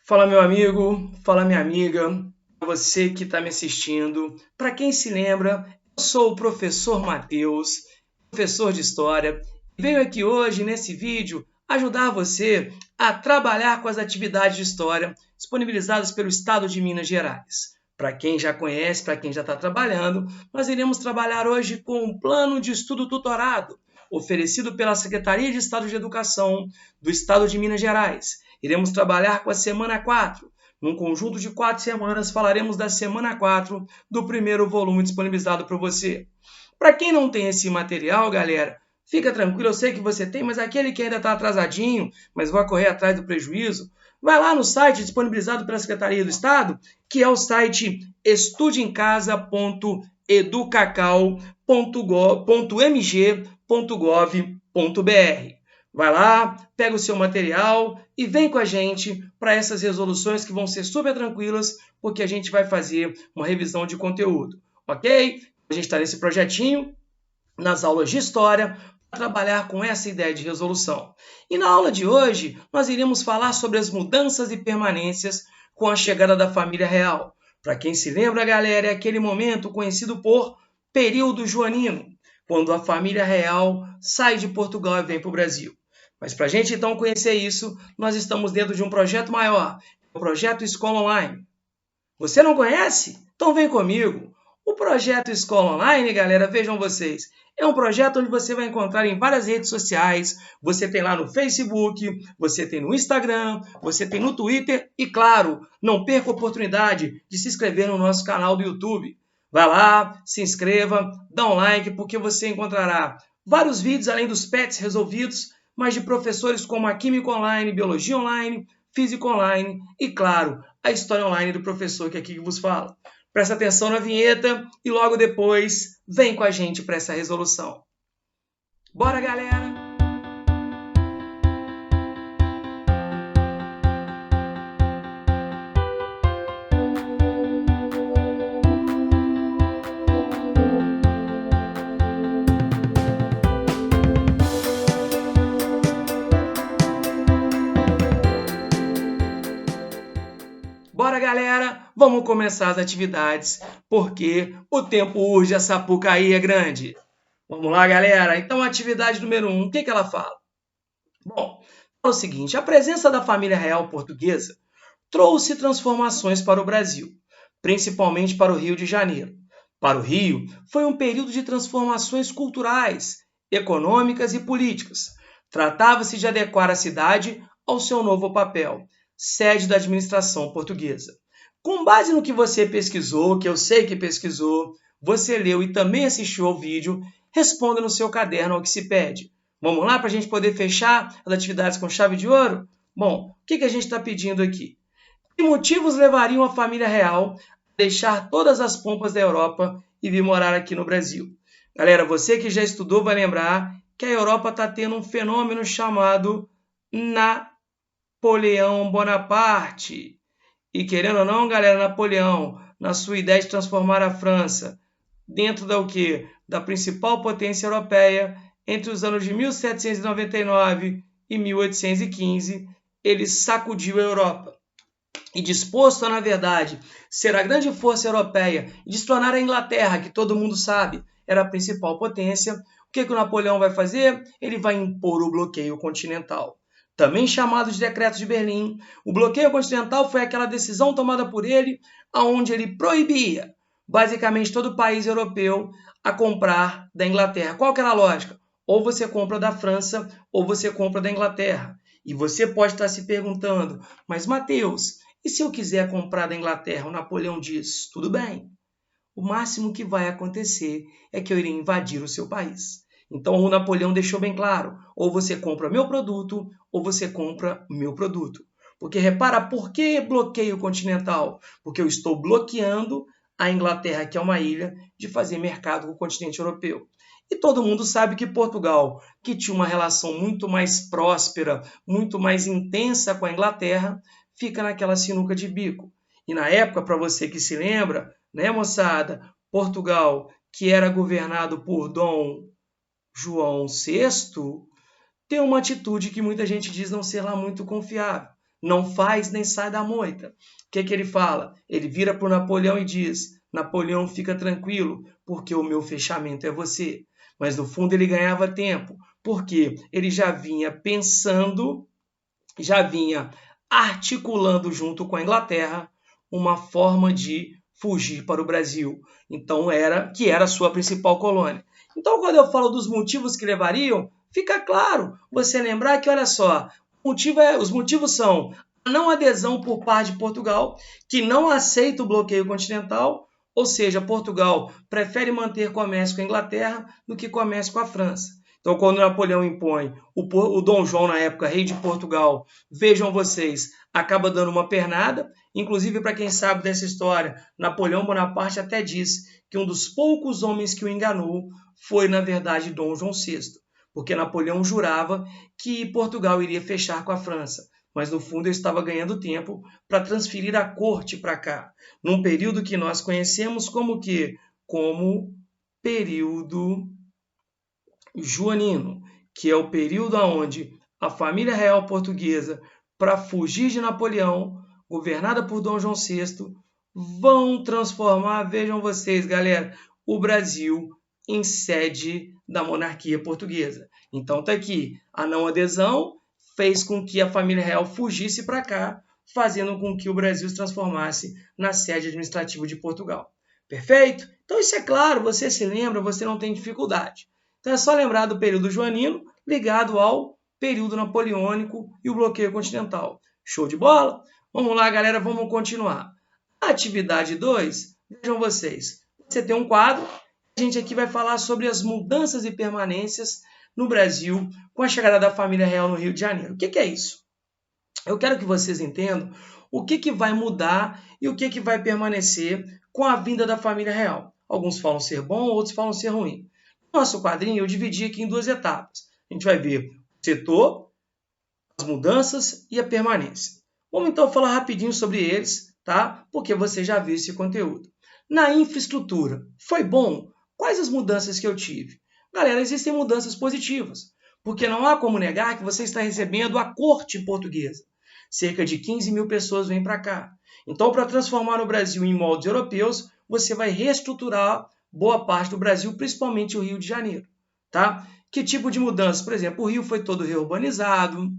Fala, meu amigo, fala, minha amiga, você que está me assistindo. Para quem se lembra, eu sou o professor Matheus, professor de História, e venho aqui hoje, nesse vídeo, ajudar você a trabalhar com as atividades de História disponibilizadas pelo Estado de Minas Gerais. Para quem já conhece, para quem já está trabalhando, nós iremos trabalhar hoje com um plano de estudo tutorado, oferecido pela Secretaria de Estado de Educação do Estado de Minas Gerais. Iremos trabalhar com a semana 4. Num conjunto de 4 semanas, falaremos da semana 4 do primeiro volume disponibilizado para você. Para quem não tem esse material, galera, fica tranquilo, eu sei que você tem, mas aquele que ainda está atrasadinho, mas vai correr atrás do prejuízo, vai lá no site disponibilizado pela Secretaria do Estado, que é o site estudeemcasa.educacau.mg.gov.br. Vai lá, pega o seu material e vem com a gente para essas resoluções que vão ser super tranquilas, porque a gente vai fazer uma revisão de conteúdo, ok? A gente está nesse projetinho, nas aulas de História, para trabalhar com essa ideia de resolução. E na aula de hoje, nós iremos falar sobre as mudanças e permanências com a chegada da família real. Para quem se lembra, galera, é aquele momento conhecido por período joanino, quando a família real sai de Portugal e vem para o Brasil. Mas para a gente então conhecer isso, nós estamos dentro de um projeto maior, o projeto Escola Online. Você não conhece? Então vem comigo. O projeto Escola Online, galera, vejam vocês, é um projeto onde você vai encontrar em várias redes sociais. Você tem lá no Facebook, você tem no Instagram, você tem no Twitter e, claro, não perca a oportunidade de se inscrever no nosso canal do YouTube. Vai lá, se inscreva, dá um like, porque você encontrará vários vídeos além dos PETs resolvidos, mas de professores como a Química Online, Biologia Online, Física Online e, claro, a História Online do professor que aqui vos fala. Presta atenção na vinheta e logo depois vem com a gente para essa resolução. Bora, galera! Bora, galera! Vamos começar as atividades, porque o tempo urge, a Sapucaí é grande. Vamos lá, galera? Então, atividade número 1, o que ela fala? Bom, fala o seguinte, a presença da família real portuguesa trouxe transformações para o Brasil, principalmente para o Rio de Janeiro. Para o Rio, foi um período de transformações culturais, econômicas e políticas. Tratava-se de adequar a cidade ao seu novo papel, sede da administração portuguesa. Com base no que você pesquisou, que eu sei que pesquisou, você leu e também assistiu ao vídeo, responda no seu caderno ao que se pede. Vamos lá para a gente poder fechar as atividades com chave de ouro? Bom, o que a gente está pedindo aqui? Que motivos levariam a família real a deixar todas as pompas da Europa e vir morar aqui no Brasil? Galera, você que já estudou vai lembrar que a Europa está tendo um fenômeno chamado Napoleão Bonaparte. E querendo ou não, galera, Napoleão, na sua ideia de transformar a França dentro da o quê? Da principal potência europeia, entre os anos de 1799 e 1815, ele sacudiu a Europa. E disposto a, na verdade, ser a grande força europeia e destronar a Inglaterra, que todo mundo sabe era a principal potência, o que o Napoleão vai fazer? Ele vai impor o bloqueio continental. Também chamado de Decreto de Berlim, o bloqueio continental foi aquela decisão tomada por ele, onde ele proibia, basicamente, todo o país europeu a comprar da Inglaterra. Qual que era a lógica? Ou você compra da França, ou você compra da Inglaterra. E você pode estar se perguntando, mas Matheus, e se eu quiser comprar da Inglaterra? O Napoleão diz, tudo bem. O máximo que vai acontecer é que eu irei invadir o seu país. Então o Napoleão deixou bem claro, ou você compra meu produto, ou você compra meu produto. Porque repara, por que bloqueio continental? Porque eu estou bloqueando a Inglaterra, que é uma ilha, de fazer mercado com o continente europeu. E todo mundo sabe que Portugal, que tinha uma relação muito mais próspera, muito mais intensa com a Inglaterra, fica naquela sinuca de bico. E na época, para você que se lembra, né, moçada, Portugal, que era governado por Dom João VI, tem uma atitude que muita gente diz não ser lá muito confiável. não faz nem sai da moita. O que ele fala? Ele vira para o Napoleão e diz: Napoleão, fica tranquilo, porque o meu fechamento é você. Mas no fundo ele ganhava tempo, porque ele já vinha pensando, já vinha articulando junto com a Inglaterra uma forma de fugir para o Brasil. Então era a sua principal colônia. Então quando eu falo dos motivos que levariam, fica claro você lembrar que, olha só, os motivos são a não adesão por parte de Portugal, que não aceita o bloqueio continental, ou seja, Portugal prefere manter comércio com a Inglaterra do que comércio com a França. Então, quando Napoleão impõe o Dom João, na época, rei de Portugal, vejam vocês, acaba dando uma pernada. Inclusive, para quem sabe dessa história, Napoleão Bonaparte até diz que um dos poucos homens que o enganou foi, na verdade, Dom João VI, porque Napoleão jurava que Portugal iria fechar com a França, mas no fundo ele estava ganhando tempo para transferir a corte para cá, num período que nós conhecemos como que? Como período joanino, que é o período onde a família real portuguesa, para fugir de Napoleão, governada por Dom João VI, vão transformar, vejam vocês, galera, o Brasil em sede da monarquia portuguesa. Então tá aqui, a não adesão fez com que a família real fugisse para cá, fazendo com que o Brasil se transformasse na sede administrativa de Portugal. Perfeito? Então isso é claro, você se lembra, você não tem dificuldade. Então é só lembrar do período joanino ligado ao período napoleônico e o bloqueio continental. Show de bola? Vamos lá, galera, vamos continuar. A atividade 2, vejam vocês, você tem um quadro, a gente aqui vai falar sobre as mudanças e permanências no Brasil com a chegada da família real no Rio de Janeiro. O que é isso? Eu quero que vocês entendam o que vai mudar e o que vai permanecer com a vinda da família real. Alguns falam ser bom, outros falam ser ruim. Nosso quadrinho eu dividi aqui em 2 etapas. A gente vai ver o setor, as mudanças e a permanência. Vamos então falar rapidinho sobre eles, tá? Porque você já viu esse conteúdo. Na infraestrutura, foi bom? Quais as mudanças que eu tive? Galera, existem mudanças positivas, porque não há como negar que você está recebendo a corte portuguesa. Cerca de 15 mil pessoas vêm para cá. Então, para transformar o Brasil em moldes europeus, você vai reestruturar boa parte do Brasil, principalmente o Rio de Janeiro. Tá? Que tipo de mudança? Por exemplo, o Rio foi todo reurbanizado,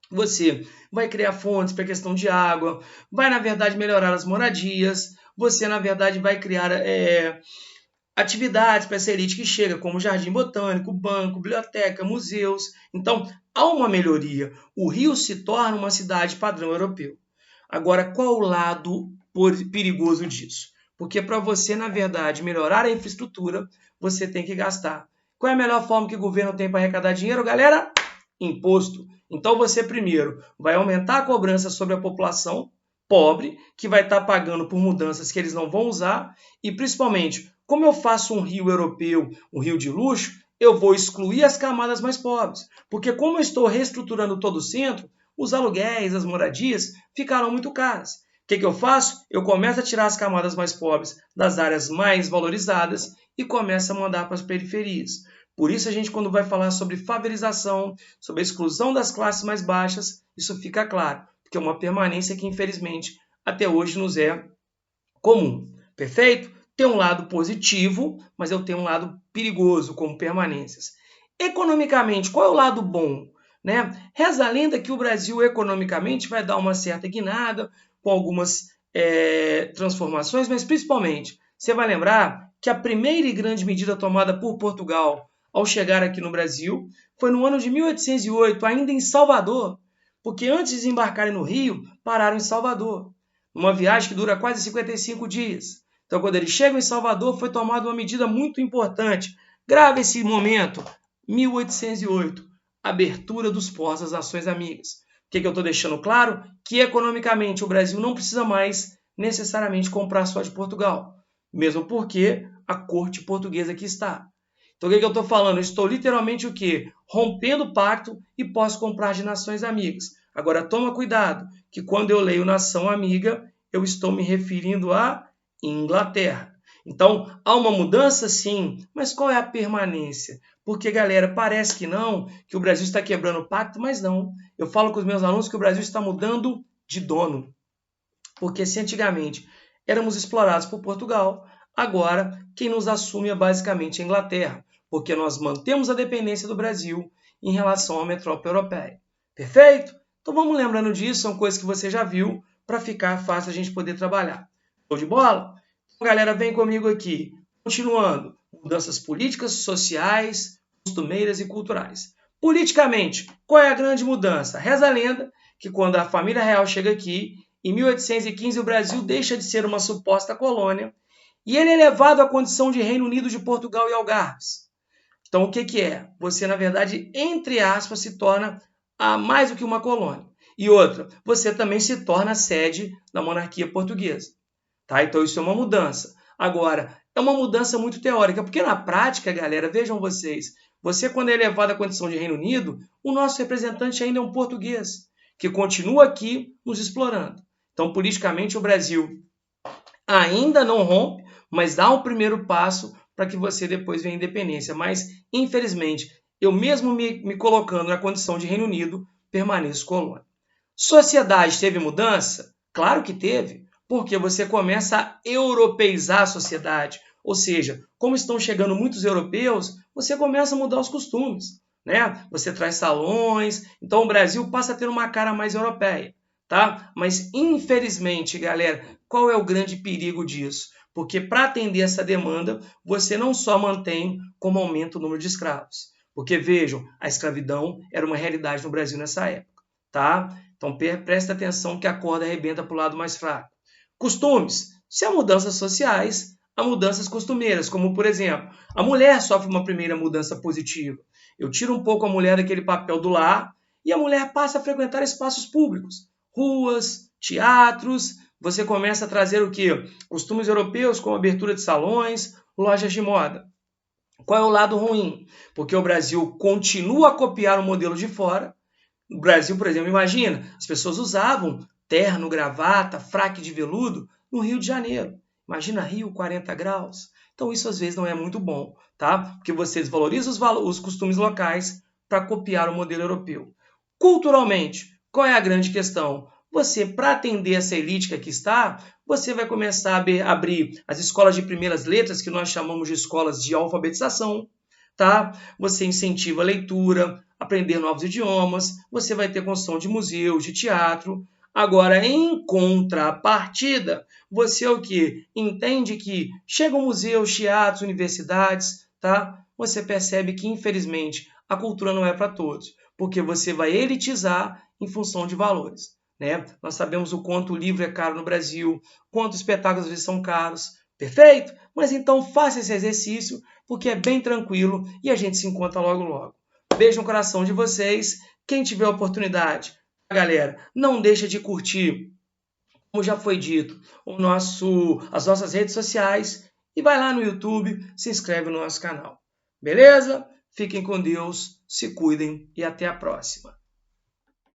você vai criar fontes para a questão de água, vai, na verdade, melhorar as moradias, você, na verdade, vai criar atividades para essa elite que chega, como jardim botânico, banco, biblioteca, museus. Então, há uma melhoria. O Rio se torna uma cidade padrão europeu. Agora, qual o lado perigoso disso? Porque para você, na verdade, melhorar a infraestrutura, você tem que gastar. Qual é a melhor forma que o governo tem para arrecadar dinheiro, galera? Imposto. Então, você primeiro vai aumentar a cobrança sobre a população pobre, que vai estar pagando por mudanças que eles não vão usar, e principalmente, como eu faço um Rio europeu, um Rio de luxo, eu vou excluir as camadas mais pobres. Porque como eu estou reestruturando todo o centro, os aluguéis, as moradias ficaram muito caras. O que eu faço? Eu começo a tirar as camadas mais pobres das áreas mais valorizadas e começo a mandar para as periferias. Por isso a gente, quando vai falar sobre favelização, sobre a exclusão das classes mais baixas, isso fica claro, porque é uma permanência que, infelizmente, até hoje nos é comum. Perfeito? Tem um lado positivo, mas eu tenho um lado perigoso, como permanências. Economicamente, qual é o lado bom? Né? Reza a lenda que o Brasil, economicamente, vai dar uma certa guinada, com algumas transformações, mas principalmente, você vai lembrar que a primeira e grande medida tomada por Portugal ao chegar aqui no Brasil foi no ano de 1808, ainda em Salvador, porque antes de desembarcarem no Rio, pararam em Salvador, uma viagem que dura quase 55 dias. Então, quando eles chegam em Salvador, foi tomada uma medida muito importante. Grave esse momento, 1808, abertura dos portos às nações amigas. O que eu estou deixando claro? Que economicamente o Brasil não precisa mais necessariamente comprar só de Portugal, mesmo porque a corte portuguesa aqui está. Então, o que eu estou falando? Eu estou literalmente o quê? Rompendo o pacto e posso comprar de nações amigas. Agora, toma cuidado, que quando eu leio nação amiga, eu estou me referindo à Inglaterra. Então, há uma mudança sim, mas qual é a permanência? Porque, galera, parece que não, que o Brasil está quebrando o pacto, mas não. Eu falo com os meus alunos que o Brasil está mudando de dono. Porque se antigamente éramos explorados por Portugal, agora quem nos assume é basicamente a Inglaterra, porque nós mantemos a dependência do Brasil em relação à metrópole europeia. Perfeito? Então vamos lembrando disso, são coisas que você já viu, para ficar fácil a gente poder trabalhar. Show de bola? Então, galera, vem comigo aqui. Continuando, mudanças políticas, sociais, costumeiras e culturais. Politicamente, qual é a grande mudança? Reza a lenda que quando a família real chega aqui, em 1815 o Brasil deixa de ser uma suposta colônia e ele é levado à condição de Reino Unido de Portugal e Algarves. Então o que é? Você, na verdade, entre aspas, se torna mais do que uma colônia. E outra, você também se torna sede da monarquia portuguesa. Tá? Então isso é uma mudança. Agora, é uma mudança muito teórica, porque na prática, galera, vejam vocês, você quando é elevado à condição de Reino Unido, o nosso representante ainda é um português, que continua aqui nos explorando. Então, politicamente, o Brasil ainda não rompe, mas dá um primeiro passo para que você depois venha a independência. Mas, infelizmente, eu mesmo me colocando na condição de Reino Unido, permaneço colônia. Sociedade teve mudança? Claro que teve, porque você começa a europeizar a sociedade. Ou seja, como estão chegando muitos europeus, você começa a mudar os costumes. Né? Você traz salões, então o Brasil passa a ter uma cara mais europeia. Tá? Mas, infelizmente, galera, qual é o grande perigo disso? Porque para atender essa demanda, você não só mantém, como aumenta o número de escravos. Porque, vejam, a escravidão era uma realidade no Brasil nessa época. Tá? Então, presta atenção que a corda arrebenta para o lado mais fraco. Costumes. Se há mudanças sociais, há mudanças costumeiras, como, por exemplo, a mulher sofre uma primeira mudança positiva. Eu tiro um pouco a mulher daquele papel do lar e a mulher passa a frequentar espaços públicos, ruas, teatros. Você começa a trazer o quê? Costumes europeus, como abertura de salões, lojas de moda. Qual é o lado ruim? Porque o Brasil continua a copiar o modelo de fora. No Brasil, por exemplo, imagina, as pessoas usavam terno, gravata, fraque de veludo no Rio de Janeiro. Imagina Rio, 40 graus. Então isso às vezes não é muito bom, tá? Porque você desvaloriza os costumes locais para copiar o modelo europeu. Culturalmente, qual é a grande questão? Você, para atender essa elite que aqui está, você vai começar a abrir as escolas de primeiras letras, que nós chamamos de escolas de alfabetização, tá? Você incentiva a leitura, aprender novos idiomas, você vai ter construção de museus, de teatro. Agora, em contrapartida, você é o que? Entende que chegam museus, teatros, universidades, tá? Você percebe que, infelizmente, a cultura não é para todos, porque você vai elitizar em função de valores. Né? Nós sabemos o quanto o livro é caro no Brasil, quanto os espetáculos às vezes são caros. Perfeito? Mas então faça esse exercício, porque é bem tranquilo e a gente se encontra logo logo. Beijo no coração de vocês. Quem tiver a oportunidade, galera, não deixa de curtir, como já foi dito, as nossas redes sociais e vai lá no YouTube, se inscreve no nosso canal. Beleza? Fiquem com Deus, se cuidem e até a próxima.